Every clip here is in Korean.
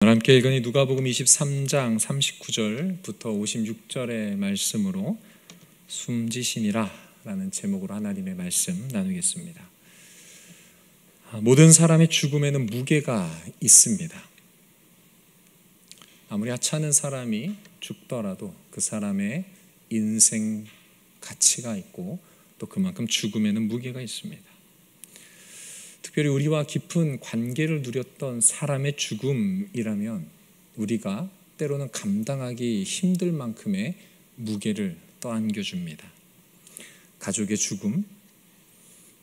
함께 읽으니 누가복음 23장 39절부터 56절의 말씀으로 숨지시니라 라는 제목으로 하나님의 말씀 나누겠습니다. 모든 사람의 죽음에는 무게가 있습니다. 아무리 하찮은 사람이 죽더라도 그 사람의 인생 가치가 있고 또 그만큼 죽음에는 무게가 있습니다. 특별히 우리와 깊은 관계를 누렸던 사람의 죽음이라면 우리가 때로는 감당하기 힘들 만큼의 무게를 떠안겨줍니다. 가족의 죽음,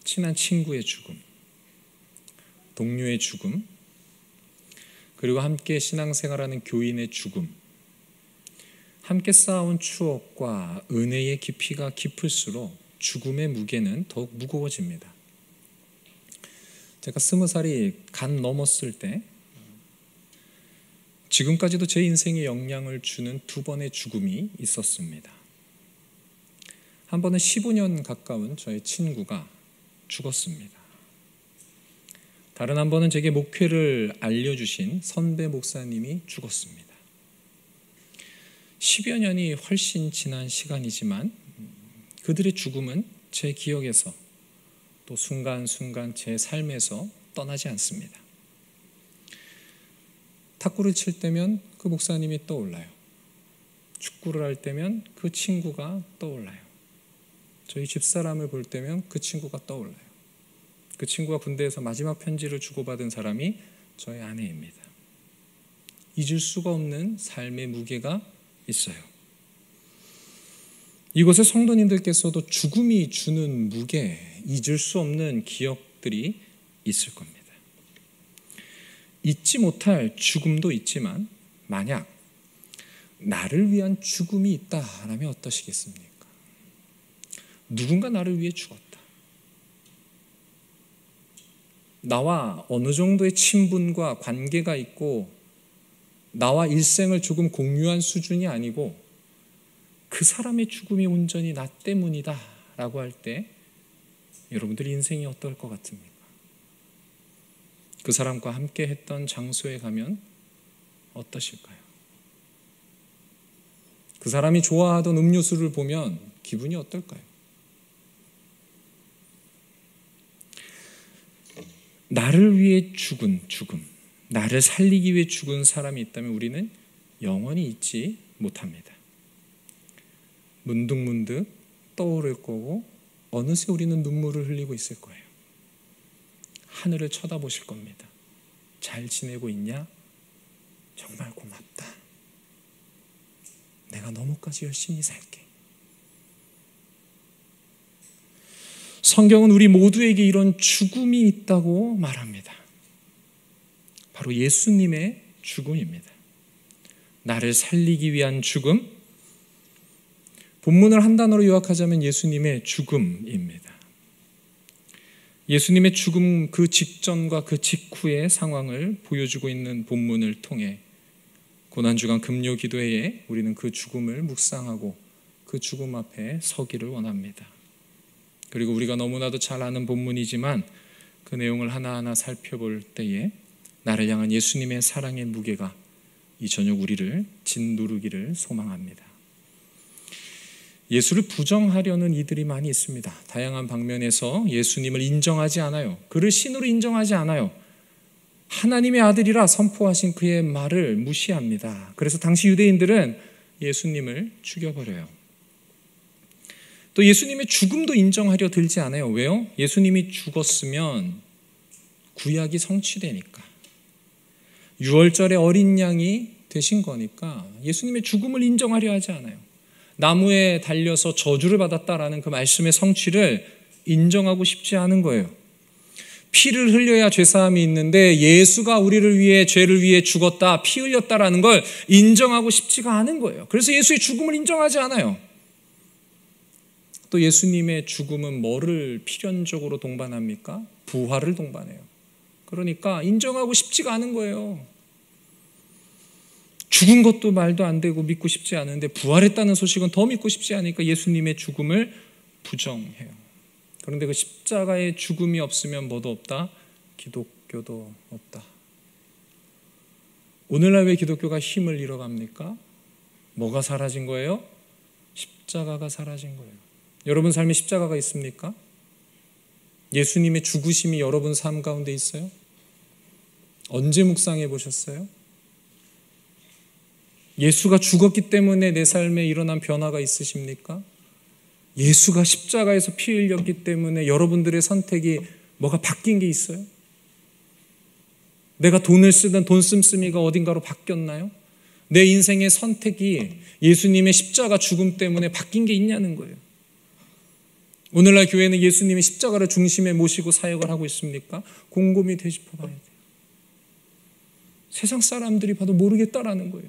친한 친구의 죽음, 동료의 죽음, 그리고 함께 신앙생활하는 교인의 죽음, 함께 쌓아온 추억과 은혜의 깊이가 깊을수록 죽음의 무게는 더욱 무거워집니다. 제가 20살이 간 넘었을 때 지금까지도 제 인생에 영향을 주는 두 번의 죽음이 있었습니다. 한 번은 15년 가까운 저의 친구가 죽었습니다. 다른 한 번은 제게 목회를 알려주신 선배 목사님이 죽었습니다. 10여 년이 훨씬 지난 시간이지만 그들의 죽음은 제 기억에서 또 순간순간 제 삶에서 떠나지 않습니다. 탁구를 칠 때면 그 목사님이 떠올라요. 축구를 할 때면 그 친구가 떠올라요. 저희 집사람을 볼 때면 그 친구가 떠올라요. 그 친구가 군대에서 마지막 편지를 주고받은 사람이 저의 아내입니다. 잊을 수가 없는 삶의 무게가 있어요. 이곳의 성도님들께서도 죽음이 주는 무게, 잊을 수 없는 기억들이 있을 겁니다. 잊지 못할 죽음도 있지만 만약 나를 위한 죽음이 있다라면 어떠시겠습니까? 누군가 나를 위해 죽었다. 나와 어느 정도의 친분과 관계가 있고 나와 일생을 조금 공유한 수준이 아니고 그 사람의 죽음이 온전히 나 때문이다 라고 할 때 여러분들 인생이 어떨 것 같습니까? 그 사람과 함께 했던 장소에 가면 어떠실까요? 그 사람이 좋아하던 음료수를 보면 기분이 어떨까요? 나를 위해 죽은 죽음, 나를 살리기 위해 죽은 사람이 있다면 우리는 영원히 잊지 못합니다. 문득문득 떠오를 거고 어느새 우리는 눈물을 흘리고 있을 거예요. 하늘을 쳐다보실 겁니다. 잘 지내고 있냐? 정말 고맙다. 내가 너무까지 열심히 살게. 성경은 우리 모두에게 이런 죽음이 있다고 말합니다. 바로 예수님의 죽음입니다. 나를 살리기 위한 죽음, 본문을 한 단어로 요약하자면 예수님의 죽음입니다. 예수님의 죽음 그 직전과 그 직후의 상황을 보여주고 있는 본문을 통해 고난주간 금요 기도회에 우리는 그 죽음을 묵상하고 그 죽음 앞에 서기를 원합니다. 그리고 우리가 너무나도 잘 아는 본문이지만 그 내용을 하나하나 살펴볼 때에 나를 향한 예수님의 사랑의 무게가 이 저녁 우리를 짓누르기를 소망합니다. 예수를 부정하려는 이들이 많이 있습니다. 다양한 방면에서 예수님을 인정하지 않아요. 그를 신으로 인정하지 않아요. 하나님의 아들이라 선포하신 그의 말을 무시합니다. 그래서 당시 유대인들은 예수님을 죽여버려요. 또 예수님의 죽음도 인정하려 들지 않아요. 왜요? 예수님이 죽었으면 구약이 성취되니까. 유월절의 어린 양이 되신 거니까 예수님의 죽음을 인정하려 하지 않아요. 나무에 달려서 저주를 받았다라는 그 말씀의 성취를 인정하고 싶지 않은 거예요. 피를 흘려야 죄사함이 있는데 예수가 우리를 위해 죄를 위해 죽었다, 피 흘렸다라는 걸 인정하고 싶지가 않은 거예요. 그래서 예수의 죽음을 인정하지 않아요. 또 예수님의 죽음은 뭐를 필연적으로 동반합니까? 부활을 동반해요. 그러니까 인정하고 싶지가 않은 거예요. 죽은 것도 말도 안 되고 믿고 싶지 않은데 부활했다는 소식은 더 믿고 싶지 않으니까 예수님의 죽음을 부정해요. 그런데 그 십자가의 죽음이 없으면 뭐도 없다? 기독교도 없다. 오늘날 왜 기독교가 힘을 잃어갑니까? 뭐가 사라진 거예요? 십자가가 사라진 거예요. 여러분 삶에 십자가가 있습니까? 예수님의 죽으심이 여러분 삶 가운데 있어요? 언제 묵상해 보셨어요? 예수가 죽었기 때문에 내 삶에 일어난 변화가 있으십니까? 예수가 십자가에서 피 흘렸기 때문에 여러분들의 선택이 뭐가 바뀐 게 있어요? 내가 돈을 쓰던 돈 씀씀이가 어딘가로 바뀌었나요? 내 인생의 선택이 예수님의 십자가 죽음 때문에 바뀐 게 있냐는 거예요. 오늘날 교회는 예수님의 십자가를 중심에 모시고 사역을 하고 있습니까? 곰곰이 되짚어 봐야 돼요. 세상 사람들이 봐도 모르겠다라는 거예요.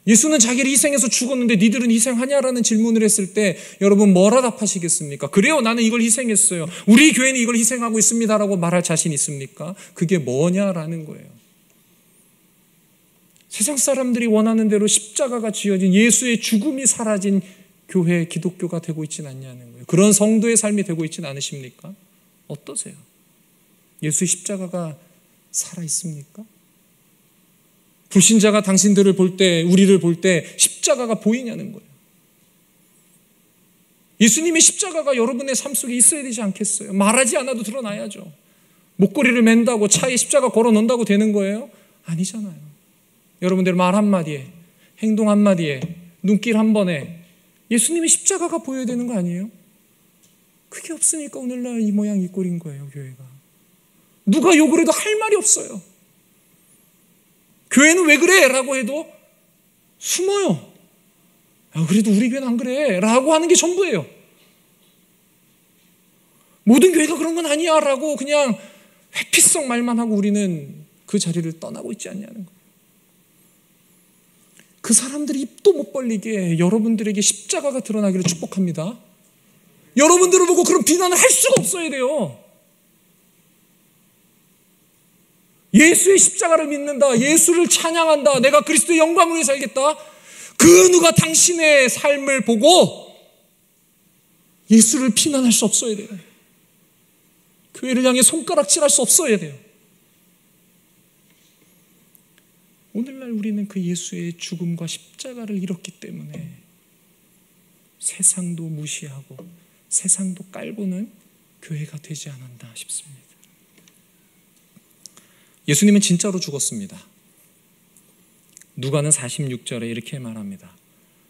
예수는 자기를 희생해서 죽었는데 니들은 희생하냐라는 질문을 했을 때 여러분 뭐라 답하시겠습니까? 그래요, 나는 이걸 희생했어요. 우리 교회는 이걸 희생하고 있습니다라고 말할 자신 있습니까? 그게 뭐냐라는 거예요. 세상 사람들이 원하는 대로 십자가가 지어진 예수의 죽음이 사라진 교회, 기독교가 되고 있지는 않냐는 거예요. 그런 성도의 삶이 되고 있지는 않으십니까? 어떠세요? 예수의 십자가가 살아있습니까? 불신자가 당신들을 볼 때, 우리를 볼 때 십자가가 보이냐는 거예요. 예수님의 십자가가 여러분의 삶 속에 있어야 되지 않겠어요? 말하지 않아도 드러나야죠. 목걸이를 맨다고 차에 십자가 걸어 놓는다고 되는 거예요? 아니잖아요. 여러분들 말 한마디에, 행동 한마디에, 눈길 한 번에 예수님의 십자가가 보여야 되는 거 아니에요? 그게 없으니까 오늘날 이 모양 이 꼴인 거예요, 교회가. 누가 욕을 해도 할 말이 없어요. 교회는 왜 그래? 라고 해도 숨어요. 그래도 우리 교회는 안 그래? 라고 하는 게 전부예요. 모든 교회가 그런 건 아니야 라고 그냥 회피성 말만 하고 우리는 그 자리를 떠나고 있지 않냐는 거예요. 그 사람들이 입도 못 벌리게 여러분들에게 십자가가 드러나기를 축복합니다. 여러분들을 보고 그런 비난을 할 수가 없어야 돼요. 예수의 십자가를 믿는다, 예수를 찬양한다, 내가 그리스도의 영광을 위해 살겠다, 그 누가 당신의 삶을 보고 예수를 비난할 수 없어야 돼요. 교회를 향해 손가락질할 수 없어야 돼요. 오늘날 우리는 그 예수의 죽음과 십자가를 잃었기 때문에 세상도 무시하고 세상도 깔보는 교회가 되지 않았나 싶습니다. 예수님은 진짜로 죽었습니다. 누가는 46절에 이렇게 말합니다.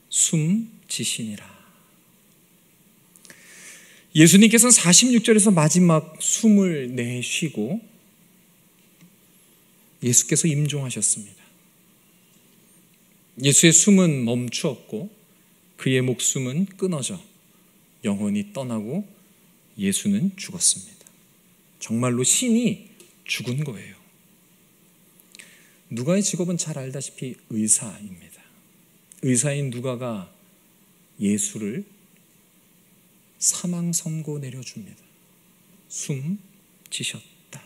숨지시니라. 예수님께서는 46절에서 마지막 숨을 내쉬고 예수께서 임종하셨습니다. 예수의 숨은 멈추었고 그의 목숨은 끊어져 영혼이 떠나고 예수는 죽었습니다. 정말로 신이 죽은 거예요. 누가의 직업은 잘 알다시피 의사입니다. 의사인 누가가 예수를 사망 선고 내려줍니다. 숨지셨다.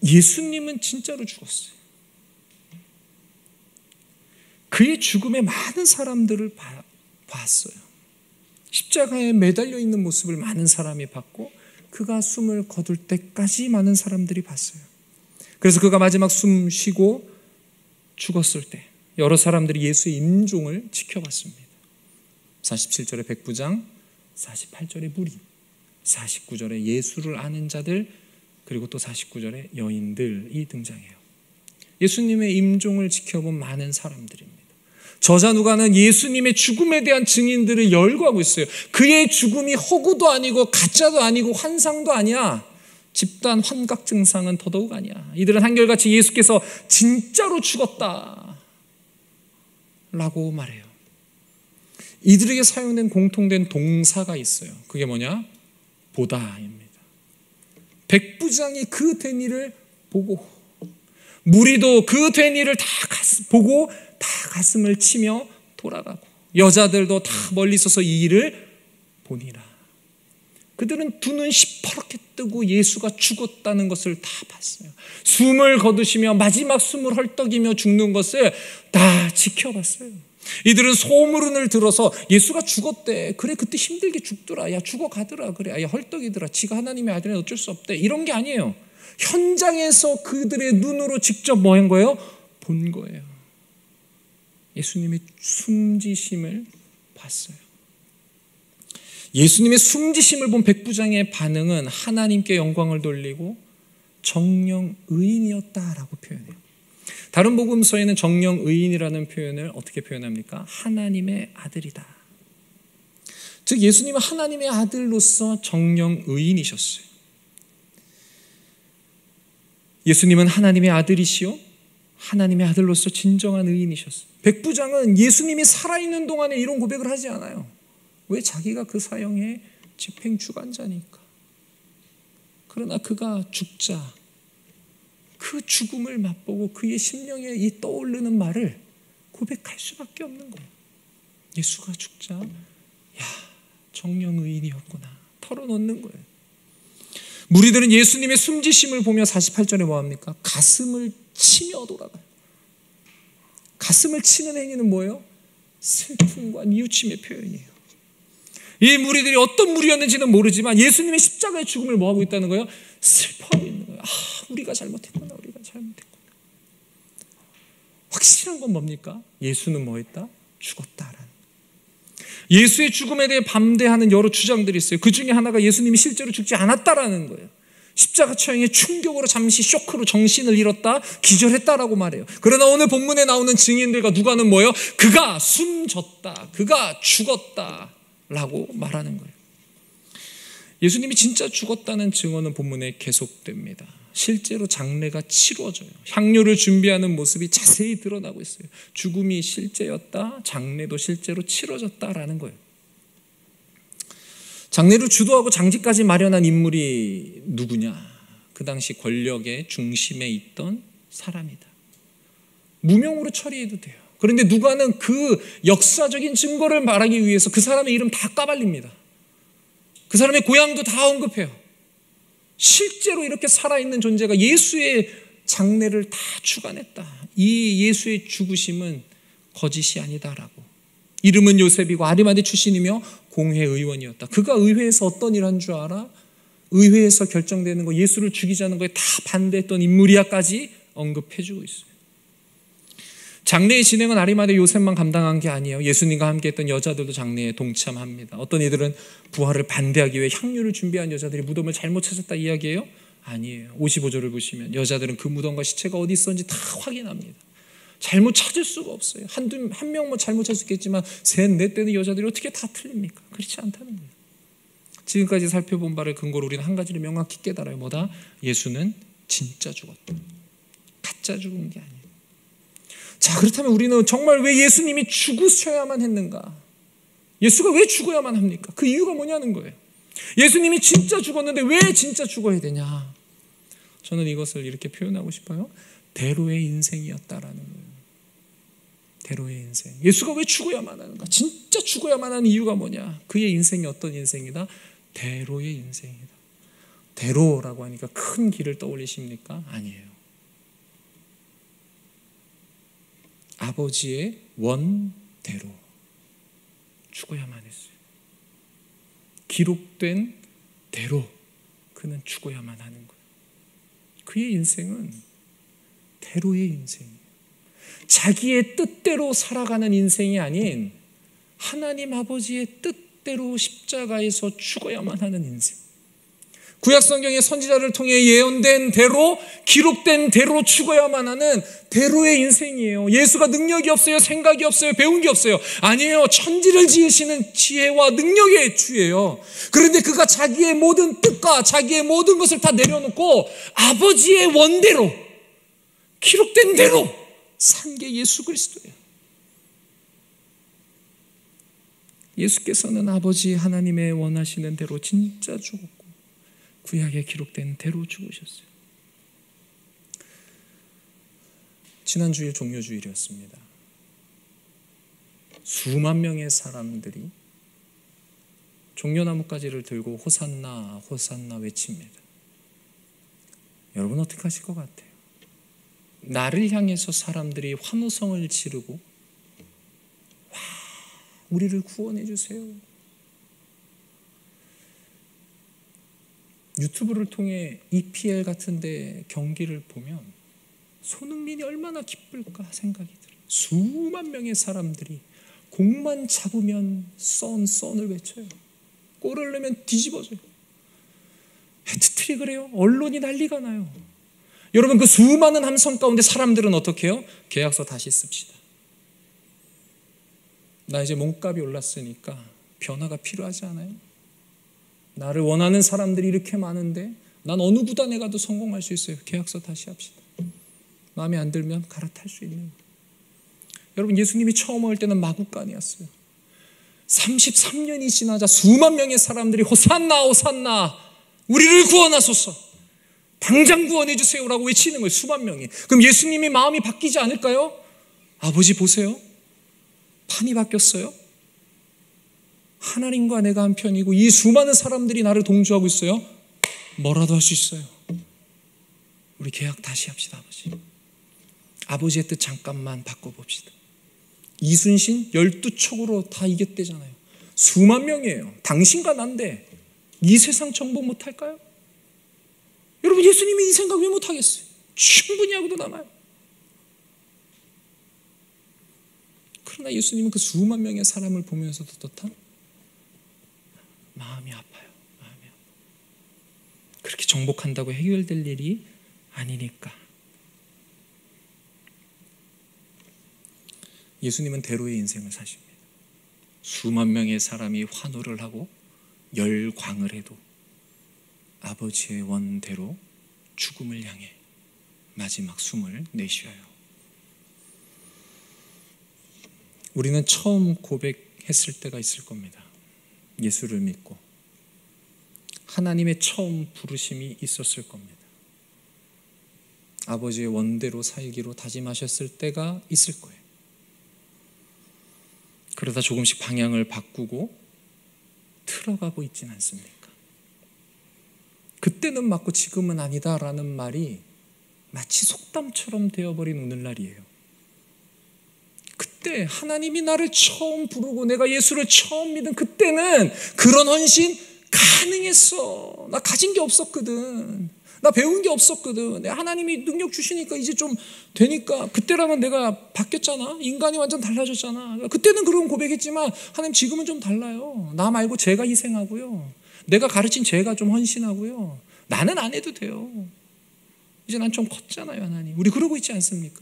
예수님은 진짜로 죽었어요. 그의 죽음에 많은 사람들을 봤어요. 십자가에 매달려 있는 모습을 많은 사람이 봤고 그가 숨을 거둘 때까지 많은 사람들이 봤어요. 그래서 그가 마지막 숨 쉬고 죽었을 때 여러 사람들이 예수의 임종을 지켜봤습니다. 47절의 백부장, 48절의 무리, 49절에 예수를 아는 자들, 그리고 또 49절에 여인들이 등장해요. 예수님의 임종을 지켜본 많은 사람들입니다. 저자 누가는 예수님의 죽음에 대한 증인들을 열거하고 있어요. 그의 죽음이 허구도 아니고 가짜도 아니고 환상도 아니야. 집단 환각 증상은 더더욱 아니야. 이들은 한결같이 예수께서 진짜로 죽었다 라고 말해요. 이들에게 사용된 공통된 동사가 있어요. 그게 뭐냐? 보다입니다. 백부장이 그 된 일을 보고 무리도 그 된 일을 다 보고 다 가슴을 치며 돌아가고 여자들도 다 멀리 서서 이 일을 보니라. 그들은 두 눈 시퍼렇게 뜨고 예수가 죽었다는 것을 다 봤어요. 숨을 거두시며 마지막 숨을 헐떡이며 죽는 것을 다 지켜봤어요. 이들은 소문을 들어서 예수가 죽었대. 그래 그때 힘들게 죽더라. 야 죽어가더라. 그래 야 헐떡이더라. 지가 하나님의 아들은 어쩔 수 없대. 이런 게 아니에요. 현장에서 그들의 눈으로 직접 뭐 한 거예요? 본 거예요. 예수님의 숨지심을 봤어요. 예수님의 숨지심을 본 백부장의 반응은 하나님께 영광을 돌리고 정령 의인이었다라고 표현해요. 다른 복음서에는 정령 의인이라는 표현을 어떻게 표현합니까? 하나님의 아들이다. 즉 예수님은 하나님의 아들로서 정령 의인이셨어요. 예수님은 하나님의 아들이시요 하나님의 아들로서 진정한 의인이셨어요. 백부장은 예수님이 살아있는 동안에 이런 고백을 하지 않아요. 왜? 자기가 그 사형의 집행주관자니까. 그러나 그가 죽자 그 죽음을 맛보고 그의 심령에 이 떠오르는 말을 고백할 수밖에 없는 거예요. 예수가 죽자 야 정령 의인이었구나 털어놓는 거예요. 무리들은 예수님의 숨지심을 보며 48절에 뭐합니까? 가슴을 치며 돌아가요. 가슴을 치는 행위는 뭐예요? 슬픔과 뉘우침의 표현이에요. 이 무리들이 어떤 무리였는지는 모르지만 예수님의 십자가의 죽음을 뭐하고 있다는 거예요? 슬퍼하고 있는 거예요. 우리가 잘못했구나. 확실한 건 뭡니까? 예수는 뭐했다? 죽었다라는 거예요. 예수의 죽음에 대해 반대하는 여러 주장들이 있어요. 그 중에 하나가 예수님이 실제로 죽지 않았다라는 거예요. 십자가 처형의 충격으로 잠시 쇼크로 정신을 잃었다, 기절했다라고 말해요. 그러나 오늘 본문에 나오는 증인들과 누가는 뭐예요? 그가 숨졌다, 그가 죽었다라고 말하는 거예요. 예수님이 진짜 죽었다는 증언은 본문에 계속됩니다. 실제로 장례가 치러져요. 향료를 준비하는 모습이 자세히 드러나고 있어요. 죽음이 실제였다, 장례도 실제로 치러졌다라는 거예요. 장례를 주도하고 장지까지 마련한 인물이 누구냐? 그 당시 권력의 중심에 있던 사람이다. 무명으로 처리해도 돼요. 그런데 누가는 그 역사적인 증거를 말하기 위해서 그 사람의 이름 다 까발립니다. 그 사람의 고향도 다 언급해요. 실제로 이렇게 살아있는 존재가 예수의 장례를 다 주관했다. 이 예수의 죽으심은 거짓이 아니다라고. 이름은 요셉이고 아리마대 출신이며 공회의원이었다. 그가 의회에서 어떤 일 한 줄 알아? 의회에서 결정되는 거, 예수를 죽이자는 거에 다 반대했던 인물이야까지 언급해주고 있어요. 장례의 진행은 아리마대 요셉만 감당한 게 아니에요. 예수님과 함께 했던 여자들도 장례에 동참합니다. 어떤 이들은 부활을 반대하기 위해 향유를 준비한 여자들이 무덤을 잘못 찾았다 이야기해요? 아니에요. 55절을 보시면 여자들은 그 무덤과 시체가 어디 있었는지 다 확인합니다. 잘못 찾을 수가 없어요. 한 명만 잘못 찾을 수 있겠지만 셋, 넷 되는 여자들이 어떻게 다 틀립니까? 그렇지 않다는 거예요. 지금까지 살펴본 바를 근거로 우리는 한 가지를 명확히 깨달아요. 뭐다? 예수는 진짜 죽었다. 가짜 죽은 게 아니에요. 자, 그렇다면 우리는 정말 왜 예수님이 죽으셔야만 했는가? 예수가 왜 죽어야만 합니까? 그 이유가 뭐냐는 거예요. 예수님이 진짜 죽었는데 왜 진짜 죽어야 되냐? 저는 이것을 이렇게 표현하고 싶어요. 대로의 인생이었다라는 거예요. 대로의 인생. 예수가 왜 죽어야만 하는가? 진짜 죽어야만 하는 이유가 뭐냐? 그의 인생이 어떤 인생이다? 대로의 인생이다. 대로라고 하니까 큰 길을 떠올리십니까? 아니에요. 아버지의 원대로 죽어야만 했어요. 기록된 대로 그는 죽어야만 하는 거예요. 그의 인생은 대로의 인생이에요. 자기의 뜻대로 살아가는 인생이 아닌 하나님 아버지의 뜻대로 십자가에서 죽어야만 하는 인생. 구약성경의 선지자를 통해 예언된 대로, 기록된 대로 죽어야만 하는 대로의 인생이에요. 예수가 능력이 없어요? 생각이 없어요? 배운 게 없어요? 아니에요. 천지를 지으시는 지혜와 능력의 주예요. 그런데 그가 자기의 모든 뜻과 자기의 모든 것을 다 내려놓고 아버지의 원대로, 기록된 대로 산 게 예수 그리스도예요. 예수께서는 아버지 하나님의 원하시는 대로 진짜 죽었고 구약에 기록된 대로 죽으셨어요. 지난 주일 종료주일이었습니다. 수만 명의 사람들이 종려나뭇가지를 들고 호산나 호산나 외칩니다. 여러분 어떻게 하실 것 같아요? 나를 향해서 사람들이 환호성을 지르고 와, 우리를 구원해 주세요. 유튜브를 통해 EPL 같은데 경기를 보면 손흥민이 얼마나 기쁠까 생각이 들어요. 수만 명의 사람들이 공만 잡으면 썬을 외쳐요. 골을 넣으면 뒤집어져요. 해트트릭을 해요. 언론이 난리가 나요. 여러분, 그 수많은 함성 가운데 사람들은 어떻게 해요? 계약서 다시 씁시다. 나 이제 몸값이 올랐으니까 변화가 필요하지 않아요? 나를 원하는 사람들이 이렇게 많은데 난 어느 구단에 가도 성공할 수 있어요. 계약서 다시 합시다. 마음에 안 들면 갈아탈 수 있는. 여러분, 예수님이 처음 올 때는 마구간이었어요. 33년이 지나자 수만 명의 사람들이 호산나 호산나 우리를 구원하소서, 당장 구원해 주세요라고 외치는 거예요. 수만 명이. 그럼 예수님이 마음이 바뀌지 않을까요? 아버지 보세요, 판이 바뀌었어요. 하나님과 내가 한 편이고 이 수많은 사람들이 나를 동조하고 있어요. 뭐라도 할 수 있어요. 우리 계약 다시 합시다. 아버지의 뜻 잠깐만 바꿔봅시다. 이순신 12척으로 다 이겼대잖아요. 수만 명이에요. 당신과 난데 이 세상 정복 못할까요? 여러분, 예수님이 이 생각 왜 못하겠어요? 충분히 하고도 남아요. 그러나 예수님은 그 수만 명의 사람을 보면서도 어떻다? 마음이 아파요. 그렇게 정복한다고 해결될 일이 아니니까. 예수님은 대로의 인생을 사십니다. 수만 명의 사람이 환호를 하고 열광을 해도 아버지의 원대로 죽음을 향해 마지막 숨을 내쉬어요. 우리는 처음 고백했을 때가 있을 겁니다. 예수를 믿고 하나님의 처음 부르심이 있었을 겁니다. 아버지의 원대로 살기로 다짐하셨을 때가 있을 거예요. 그러다 조금씩 방향을 바꾸고 틀어가고 있지는 않습니까? 그때는 맞고 지금은 아니다라는 말이 마치 속담처럼 되어버린 오늘날이에요. 그때 하나님이 나를 처음 부르고 내가 예수를 처음 믿은 그때는 그런 헌신 가능했어. 나 가진 게 없었거든. 나 배운 게 없었거든. 하나님이 능력 주시니까 이제 좀 되니까. 그때랑은 내가 바뀌었잖아. 인간이 완전 달라졌잖아. 그때는 그런 고백했지만 하나님 지금은 좀 달라요. 나 말고 제가 희생하고요, 내가 가르친 제가 좀 헌신하고요, 나는 안 해도 돼요. 이제 난 좀 컸잖아요. 하나님, 우리 그러고 있지 않습니까?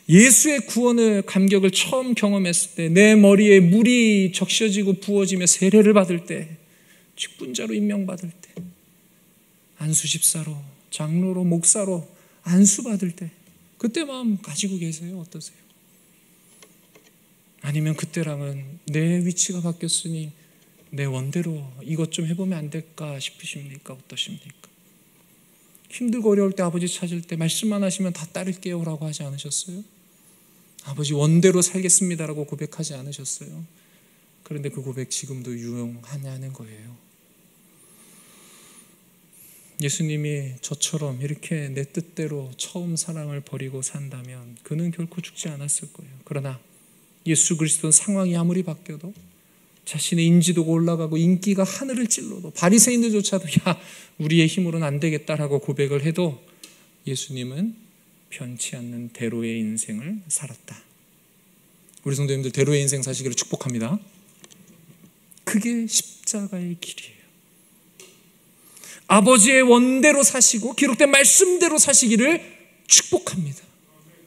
예수의 구원을 감격을 처음 경험했을 때, 내 머리에 물이 적셔지고 부어지며 세례를 받을 때, 직분자로 임명받을 때, 안수집사로, 장로로, 목사로 안수받을 때, 그때 마음 가지고 계세요? 어떠세요? 아니면 그때랑은 내 위치가 바뀌었으니 내 원대로 이것 좀 해보면 안 될까 싶으십니까? 어떠십니까? 힘들고 어려울 때, 아버지 찾을 때 말씀만 하시면 다 따를게요 라고 하지 않으셨어요? 아버지 원대로 살겠습니다라고 고백하지 않으셨어요? 그런데 그 고백 지금도 유용하냐는 거예요. 예수님이 저처럼 이렇게 내 뜻대로 처음 사랑을 버리고 산다면 그는 결코 죽지 않았을 거예요. 그러나 예수 그리스도는 상황이 아무리 바뀌어도, 자신의 인지도가 올라가고 인기가 하늘을 찔러도, 바리새인들조차도 야 우리의 힘으로는 안 되겠다라고 고백을 해도 예수님은 변치 않는 대로의 인생을 살았다. 우리 성도님들 대로의 인생 사시기를 축복합니다. 그게 십자가의 길이에요. 아버지의 원대로 사시고 기록된 말씀대로 사시기를 축복합니다.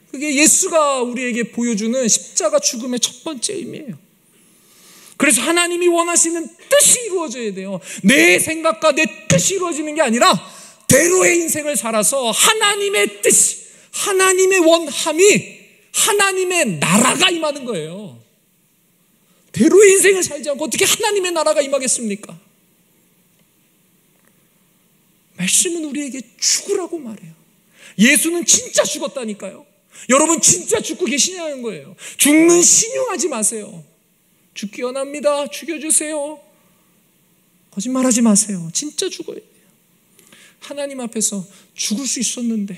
그게 예수가 우리에게 보여주는 십자가 죽음의 첫 번째 의미예요. 그래서 하나님이 원하시는 뜻이 이루어져야 돼요. 내 생각과 내 뜻이 이루어지는 게 아니라 대로의 인생을 살아서 하나님의 뜻이, 하나님의 원함이, 하나님의 나라가 임하는 거예요. 대로의 인생을 살지 않고 어떻게 하나님의 나라가 임하겠습니까? 말씀은 우리에게 죽으라고 말해요. 예수는 진짜 죽었다니까요. 여러분 진짜 죽고 계시냐는 거예요. 죽는 신용하지 마세요. 죽기 원합니다. 죽여주세요. 거짓말하지 마세요. 진짜 죽어야 돼요. 하나님 앞에서 죽을 수 있었는데,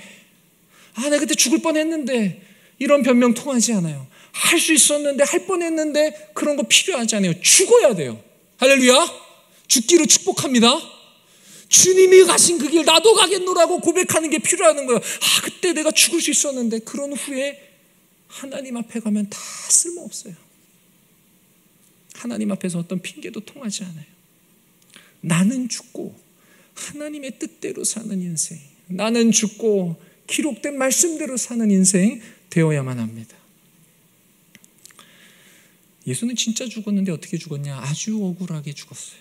내가 그때 죽을 뻔했는데, 이런 변명 통하지 않아요. 할 수 있었는데, 할 뻔했는데, 그런 거 필요하지 않아요. 죽어야 돼요. 할렐루야. 죽기로 축복합니다. 주님이 가신 그 길 나도 가겠노라고 고백하는 게 필요하는 거예요. 그때 내가 죽을 수 있었는데. 그런 후에 하나님 앞에 가면 다 쓸모없어요. 하나님 앞에서 어떤 핑계도 통하지 않아요. 나는 죽고 하나님의 뜻대로 사는 인생, 나는 죽고 기록된 말씀대로 사는 인생 되어야만 합니다. 예수는 진짜 죽었는데 어떻게 죽었냐? 아주 억울하게 죽었어요.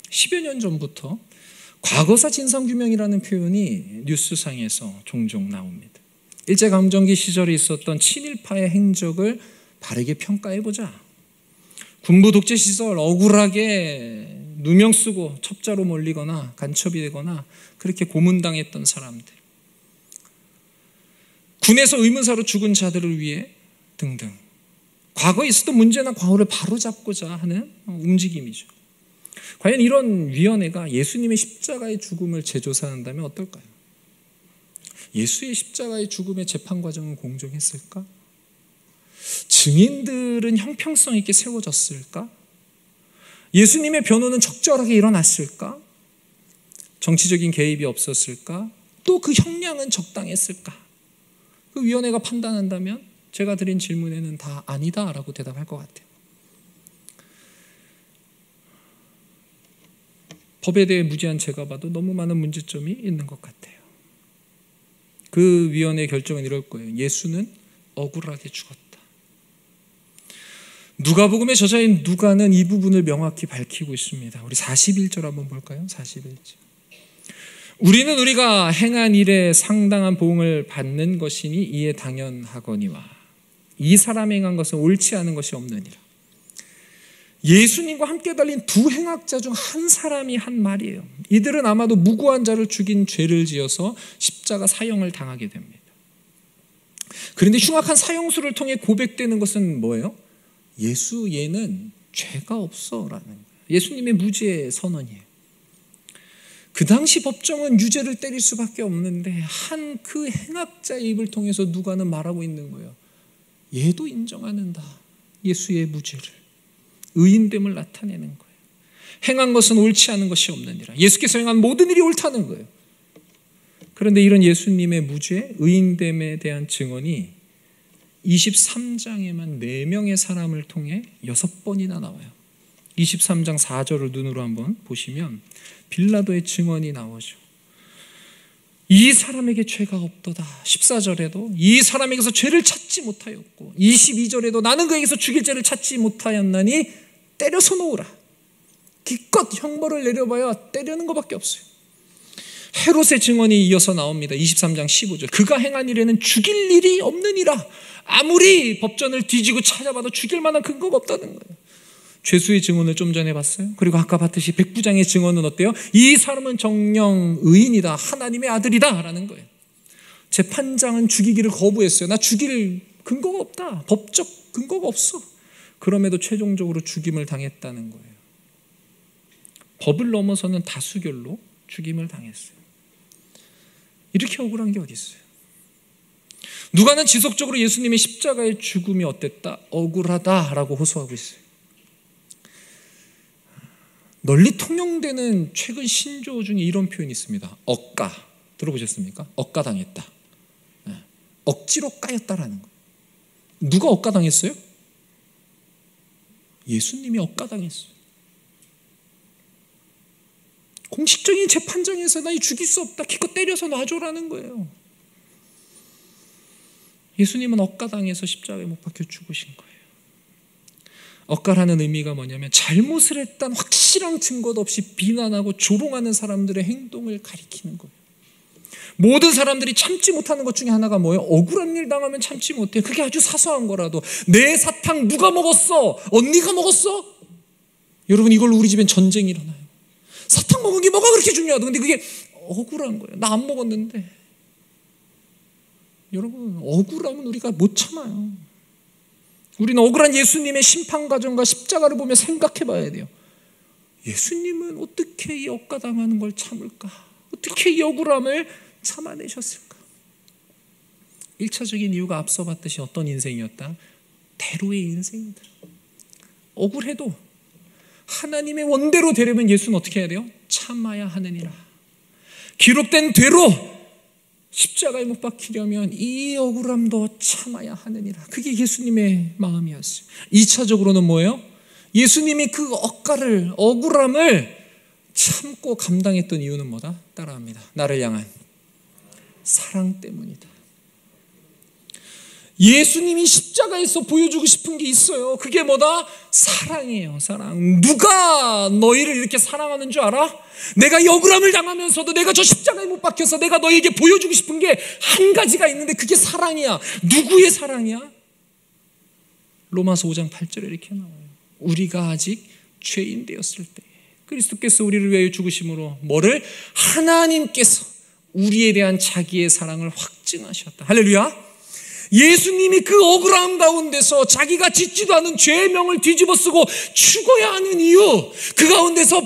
10여 년 전부터 과거사 진상규명이라는 표현이 뉴스상에서 종종 나옵니다. 일제강점기 시절에 있었던 친일파의 행적을 바르게 평가해보자. 군부 독재 시절 억울하게 누명 쓰고 첩자로 몰리거나 간첩이 되거나 그렇게 고문당했던 사람들, 군에서 의문사로 죽은 자들을 위해 등등, 과거에 있었던 문제나 과오를 바로잡고자 하는 움직임이죠. 과연 이런 위원회가 예수님의 십자가의 죽음을 재조사한다면 어떨까요? 예수의 십자가의 죽음의 재판 과정은 공정했을까? 증인들은 형평성 있게 세워졌을까? 예수님의 변호는 적절하게 일어났을까? 정치적인 개입이 없었을까? 또 그 형량은 적당했을까? 그 위원회가 판단한다면 제가 드린 질문에는 다 아니다라고 대답할 것 같아요. 법에 대해 무지한 제가 봐도 너무 많은 문제점이 있는 것 같아요. 그 위원회의 결정은 이럴 거예요. 예수는 억울하게 죽었다. 누가복음의 저자인 누가는 이 부분을 명확히 밝히고 있습니다. 우리 41절 한번 볼까요? 41절. 우리는 우리가 행한 일에 상당한 보응을 받는 것이니 이에 당연하거니와 이 사람이 행한 것은 옳지 않은 것이 없느니라. 예수님과 함께 달린 두 행악자 중 한 사람이 한 말이에요. 이들은 아마도 무고한 자를 죽인 죄를 지어서 십자가 사형을 당하게 됩니다. 그런데 흉악한 사형수를 통해 고백되는 것은 뭐예요? 예수 얘는 죄가 없어라는 거예요. 예수님의 무죄 선언이에요. 그 당시 법정은 유죄를 때릴 수밖에 없는데 한 그 행악자의 입을 통해서 누가는 말하고 있는 거예요. 얘도 인정하는다. 예수의 무죄를, 의인됨을 나타내는 거예요. 행한 것은 옳지 않은 것이 없느니라. 예수께서 행한 모든 일이 옳다는 거예요. 그런데 이런 예수님의 무죄, 의인됨에 대한 증언이 23장에만 4명의 사람을 통해 6번이나 나와요. 23장 4절을 눈으로 한번 보시면 빌라도의 증언이 나오죠. 이 사람에게 죄가 없도다. 14절에도 이 사람에게서 죄를 찾지 못하였고 22절에도 나는 그에게서 죽일 죄를 찾지 못하였나니 때려서 놓으라. 기껏 형벌을 내려봐야 때리는 것밖에 없어요. 헤롯의 증언이 이어서 나옵니다. 23장 15절. 그가 행한 일에는 죽일 일이 없느니라. 아무리 법전을 뒤지고 찾아봐도 죽일 만한 근거가 없다는 거예요. 죄수의 증언을 좀 전에 봤어요. 그리고 아까 봤듯이 백부장의 증언은 어때요? 이 사람은 정령 의인이다. 하나님의 아들이다 라는 거예요. 재판장은 죽이기를 거부했어요. 나 죽일 근거가 없다. 법적 근거가 없어. 그럼에도 최종적으로 죽임을 당했다는 거예요. 법을 넘어서는 다수결로 죽임을 당했어요. 이렇게 억울한 게 어디 있어요? 누가는 지속적으로 예수님의 십자가의 죽음이 어땠다? 억울하다라고 호소하고 있어요. 널리 통용되는 최근 신조 중에 이런 표현이 있습니다. 억까. 들어보셨습니까? 억까당했다. 억지로 까였다라는 거예요. 누가 억까당했어요? 예수님이 억까당했어요. 공식적인 재판장에서 나 죽일 수 없다. 기껏 때려서 놔줘라는 거예요. 예수님은 억까당해서 십자가에 못 박혀 죽으신 거예요. 억까라는 의미가 뭐냐면 잘못을 했다는 확실한 증거도 없이 비난하고 조롱하는 사람들의 행동을 가리키는 거예요. 모든 사람들이 참지 못하는 것 중에 하나가 뭐예요? 억울한 일 당하면 참지 못해. 그게 아주 사소한 거라도 내 사탕 누가 먹었어? 언니가 먹었어? 여러분 이걸로 우리 집엔 전쟁이 일어나요. 사탕 먹은 게 뭐가 그렇게 중요하다. 근데 그게 억울한 거예요. 나 안 먹었는데. 여러분 억울하면 우리가 못 참아요. 우리는 억울한 예수님의 심판 과정과 십자가를 보며 생각해 봐야 돼요. 예수님은 어떻게 이 억까당하는 걸 참을까? 어떻게 이 억울함을 참아내셨을까? 1차적인 이유가 앞서 봤듯이 어떤 인생이었다? 대로의 인생이다. 억울해도 하나님의 원대로 되려면 예수는 어떻게 해야 돼요? 참아야 하느니라. 기록된 대로 십자가에 못 박히려면 이 억울함도 참아야 하느니라. 그게 예수님의 마음이었어요. 2차적으로는 뭐예요? 예수님이 그 억울함을 참고 감당했던 이유는 뭐다? 따라합니다. 나를 향한 사랑 때문이다. 예수님이 십자가에서 보여주고 싶은 게 있어요. 그게 뭐다? 사랑이에요. 사랑. 누가 너희를 이렇게 사랑하는 줄 알아? 내가 이 억울함을 당하면서도 내가 저 십자가에 못 박혀서 내가 너에게 보여주고 싶은 게 한 가지가 있는데 그게 사랑이야. 누구의 사랑이야? 로마서 5장 8절에 이렇게 나와요. 우리가 아직 죄인 되었을 때 그리스도께서 우리를 위하여 죽으심으로 뭐를? 하나님께서 우리에 대한 자기의 사랑을 확증하셨다. 할렐루야. 예수님이 그 억울함 가운데서 자기가 짓지도 않은 죄의 명을 뒤집어 쓰고 죽어야 하는 이유, 그 가운데서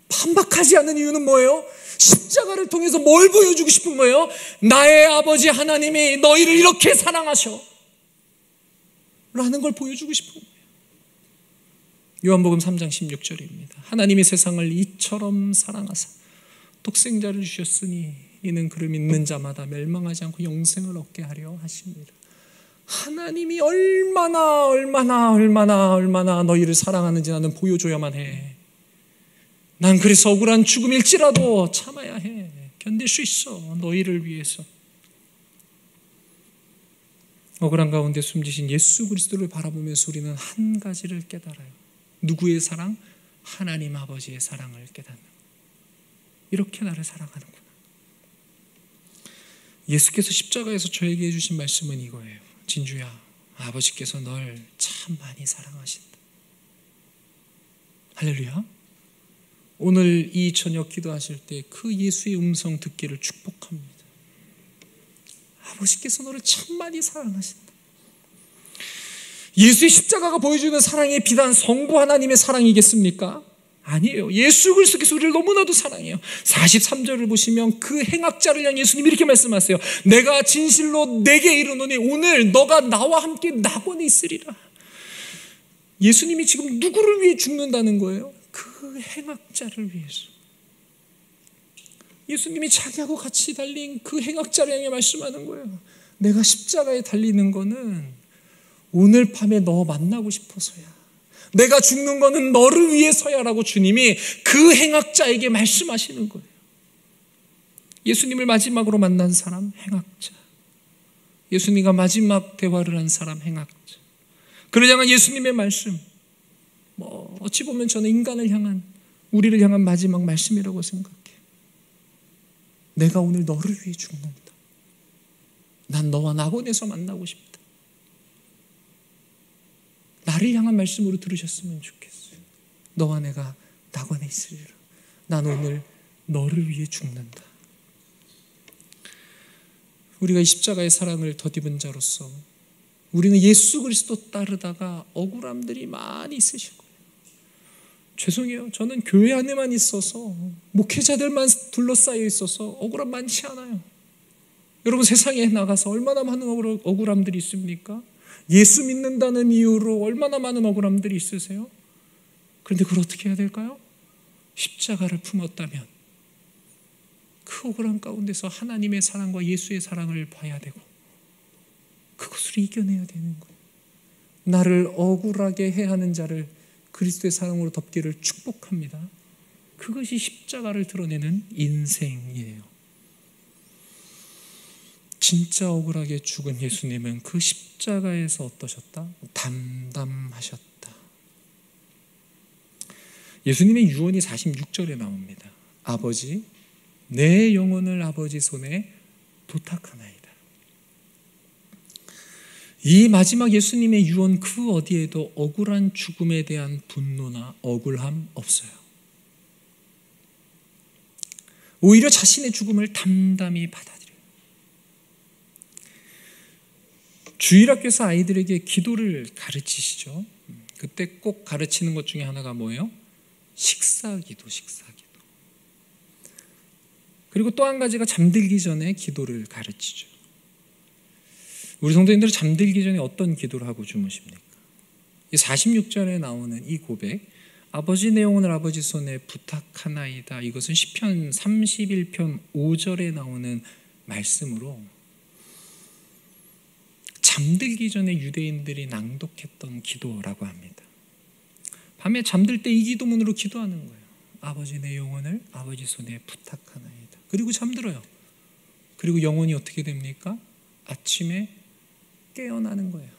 반박하지 않는 이유는 뭐예요? 십자가를 통해서 뭘 보여주고 싶은 거예요? 나의 아버지 하나님이 너희를 이렇게 사랑하셔 라는 걸 보여주고 싶은 거예요. 요한복음 3장 16절입니다. 하나님이 세상을 이처럼 사랑하사 독생자를 주셨으니 이는 그를 믿는 자마다 멸망하지 않고 영생을 얻게 하려 하십니다. 하나님이 얼마나 너희를 사랑하는지 나는 보여줘야만 해. 난 그래서 억울한 죽음일지라도 참아야 해. 견딜 수 있어. 너희를 위해서. 억울한 가운데 숨지신 예수 그리스도를 바라보면서 우리는 한 가지를 깨달아요. 누구의 사랑? 하나님 아버지의 사랑을 깨닫는 거예요. 이렇게 나를 사랑하는구나. 예수께서 십자가에서 저에게 해주신 말씀은 이거예요. 진주야, 아버지께서 널 참 많이 사랑하신다. 할렐루야. 오늘 이 저녁 기도하실 때 그 예수의 음성 듣기를 축복합니다. 아버지께서 너를 참 많이 사랑하신다. 예수의 십자가가 보여주는 사랑이 비단 성부 하나님의 사랑이겠습니까? 아니에요. 예수 그리스도께서 우리를 너무나도 사랑해요. 43절을 보시면 그 행악자를 향해 예수님이 이렇게 말씀하세요. 내가 진실로 내게 이르노니 오늘 너가 나와 함께 낙원에 있으리라. 예수님이 지금 누구를 위해 죽는다는 거예요? 그 행악자를 위해서. 예수님이 자기하고 같이 달린 그 행악자를 향해 말씀하는 거예요. 내가 십자가에 달리는 거는 오늘 밤에 너 만나고 싶어서야. 내가 죽는 거는 너를 위해서야라고 주님이 그 행악자에게 말씀하시는 거예요. 예수님을 마지막으로 만난 사람 행악자. 예수님과 마지막 대화를 한 사람 행악자. 그를 향한 예수님의 말씀. 어찌 보면 저는 인간을 향한, 우리를 향한 마지막 말씀이라고 생각해요. 내가 오늘 너를 위해 죽는다. 난 너와 낙원에서 만나고 싶다. 나를 향한 말씀으로 들으셨으면 좋겠어요. 너와 내가 낙원에 있으리라. 난 오늘 너를 위해 죽는다. 우리가 이 십자가의 사랑을 덧입은 자로서 우리는 예수 그리스도 따르다가 억울함들이 많이 있으실 거예요. 죄송해요. 저는 교회 안에만 있어서 목회자들만 둘러싸여 있어서 억울함 많지 않아요. 여러분 세상에 나가서 얼마나 많은 억울함들이 있습니까? 예수 믿는다는 이유로 얼마나 많은 억울함들이 있으세요? 그런데 그걸 어떻게 해야 될까요? 십자가를 품었다면 그 억울함 가운데서 하나님의 사랑과 예수의 사랑을 봐야 되고 그것을 이겨내야 되는 거예요. 나를 억울하게 해하는 자를 그리스도의 사랑으로 덮기를 축복합니다. 그것이 십자가를 드러내는 인생이에요. 진짜 억울하게 죽은 예수님은 그 십자가에서 어떠셨다? 담담하셨다. 예수님의 유언이 46절에 나옵니다. 아버지, 내 영혼을 아버지 손에 부탁하나이다. 이 마지막 예수님의 유언 그 어디에도 억울한 죽음에 대한 분노나 억울함 없어요. 오히려 자신의 죽음을 담담히 받아들여요. 주일학교에서 아이들에게 기도를 가르치시죠. 그때 꼭 가르치는 것 중에 하나가 뭐예요? 식사기도. 그리고 또 한 가지가 잠들기 전에 기도를 가르치죠. 우리 성도님들은 잠들기 전에 어떤 기도를 하고 주무십니까? 46절에 나오는 이 고백, 아버지 내 영혼을 아버지 손에 부탁하나이다. 이것은 시편 31편 5절에 나오는 말씀으로 잠들기 전에 유대인들이 낭독했던 기도라고 합니다. 밤에 잠들 때 이 기도문으로 기도하는 거예요. 아버지 내 영혼을 아버지 손에 부탁하나이다. 그리고 잠들어요. 그리고 영혼이 어떻게 됩니까? 아침에 깨어나는 거예요.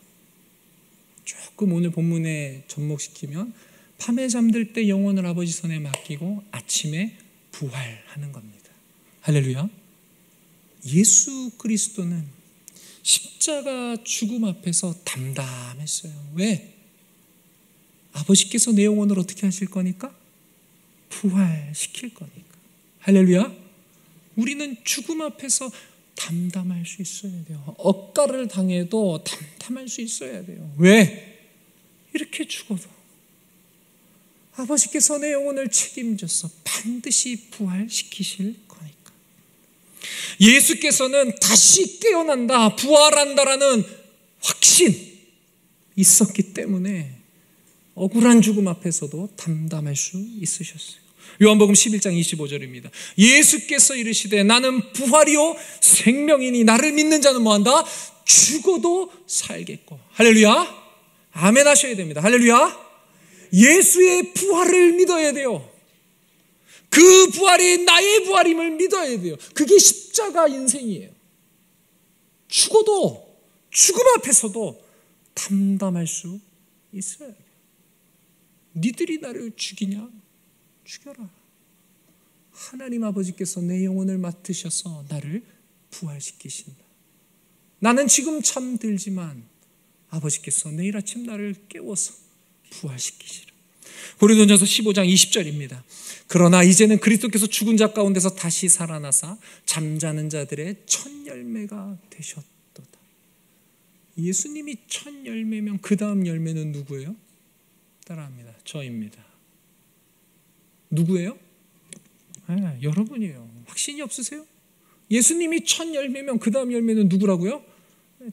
조금 오늘 본문에 접목시키면 밤에 잠들 때 영혼을 아버지 손에 맡기고 아침에 부활하는 겁니다. 할렐루야. 예수 그리스도는 십자가 죽음 앞에서 담담했어요. 왜? 아버지께서 내 영혼을 어떻게 하실 거니까? 부활시킬 거니까. 할렐루야. 우리는 죽음 앞에서 담담할 수 있어야 돼요. 억가를 당해도 담담할 수 있어야 돼요. 왜? 이렇게 죽어도 아버지께서 내 영혼을 책임져서 반드시 부활시키실 거니까. 예수께서는 다시 깨어난다, 부활한다라는 확신 있었기 때문에 억울한 죽음 앞에서도 담담할 수 있으셨어요. 요한복음 11장 25절입니다. 예수께서 이르시되 나는 부활이요 생명이니 나를 믿는 자는 뭐한다? 죽어도 살겠고. 할렐루야. 아멘 하셔야 됩니다. 할렐루야. 예수의 부활을 믿어야 돼요. 그 부활이 나의 부활임을 믿어야 돼요. 그게 십자가 인생이에요. 죽어도 죽음 앞에서도 담담할 수 있어야 돼요. 니들이 나를 죽이냐? 죽여라. 하나님 아버지께서 내 영혼을 맡으셔서 나를 부활시키신다. 나는 지금 잠들지만 아버지께서 내일 아침 나를 깨워서 부활시키시라. 고린도전서 15장 20절입니다. 그러나 이제는 그리스도께서 죽은 자 가운데서 다시 살아나사 잠자는 자들의 첫 열매가 되셨도다. 예수님이 첫 열매면 그 다음 열매는 누구예요? 따라합니다. 저입니다. 누구예요? 여러분이에요. 확신이 없으세요? 예수님이 첫 열매면 그 다음 열매는 누구라고요?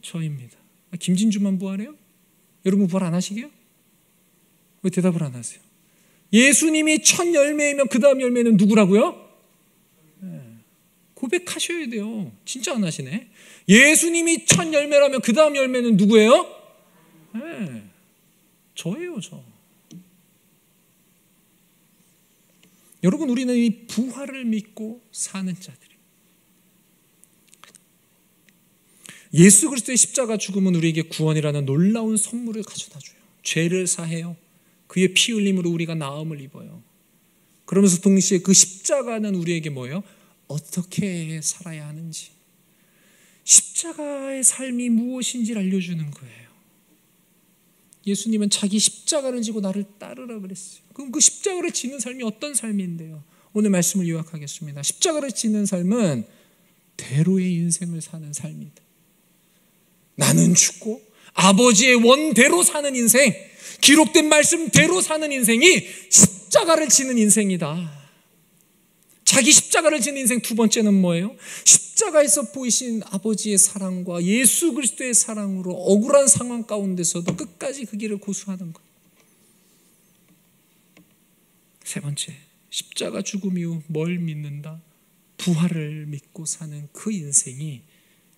저입니다. 김진주만 부활해요? 여러분 부활 안 하시게요? 왜 대답을 안 하세요? 예수님이 첫 열매이면 그 다음 열매는 누구라고요? 고백하셔야 돼요. 진짜 안 하시네. 예수님이 첫 열매라면 그 다음 열매는 누구예요? 저예요, 저. 여러분, 우리는 이 부활을 믿고 사는 자들입니다. 예수 그리스도의 십자가 죽음은 우리에게 구원이라는 놀라운 선물을 가져다 줘요. 죄를 사해요. 그의 피 흘림으로 우리가 나음을 입어요. 그러면서 동시에 그 십자가는 우리에게 뭐예요? 어떻게 살아야 하는지, 십자가의 삶이 무엇인지를 알려주는 거예요. 예수님은 자기 십자가를 지고 나를 따르라 그랬어요. 그럼 그 십자가를 지는 삶이 어떤 삶인데요? 오늘 말씀을 요약하겠습니다. 십자가를 지는 삶은 대로의 인생을 사는 삶이다. 나는 죽고 아버지의 원대로 사는 인생, 기록된 말씀대로 사는 인생이 십자가를 지는 인생이다. 자기 십자가를 지는 인생 두 번째는 뭐예요? 십자가에서 보이신 아버지의 사랑과 예수 그리스도의 사랑으로 억울한 상황 가운데서도 끝까지 그 길을 고수하는 것. 세 번째, 십자가 죽음 이후 뭘 믿는다? 부활을 믿고 사는 그 인생이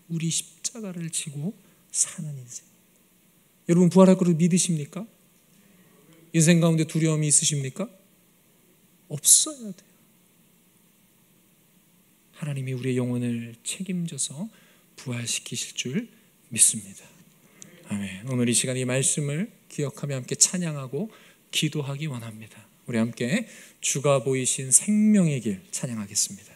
우리 십자가를 지고 사는 인생. 여러분 부활할 것을 믿으십니까? 인생 가운데 두려움이 있으십니까? 없어야 돼요. 하나님이 우리의 영혼을 책임져서 부활시키실 줄 믿습니다. 아멘. 오늘 이 시간 이 말씀을 기억하며 함께 찬양하고 기도하기 원합니다. 우리 함께 주가 보이신 생명의 길 찬양하겠습니다.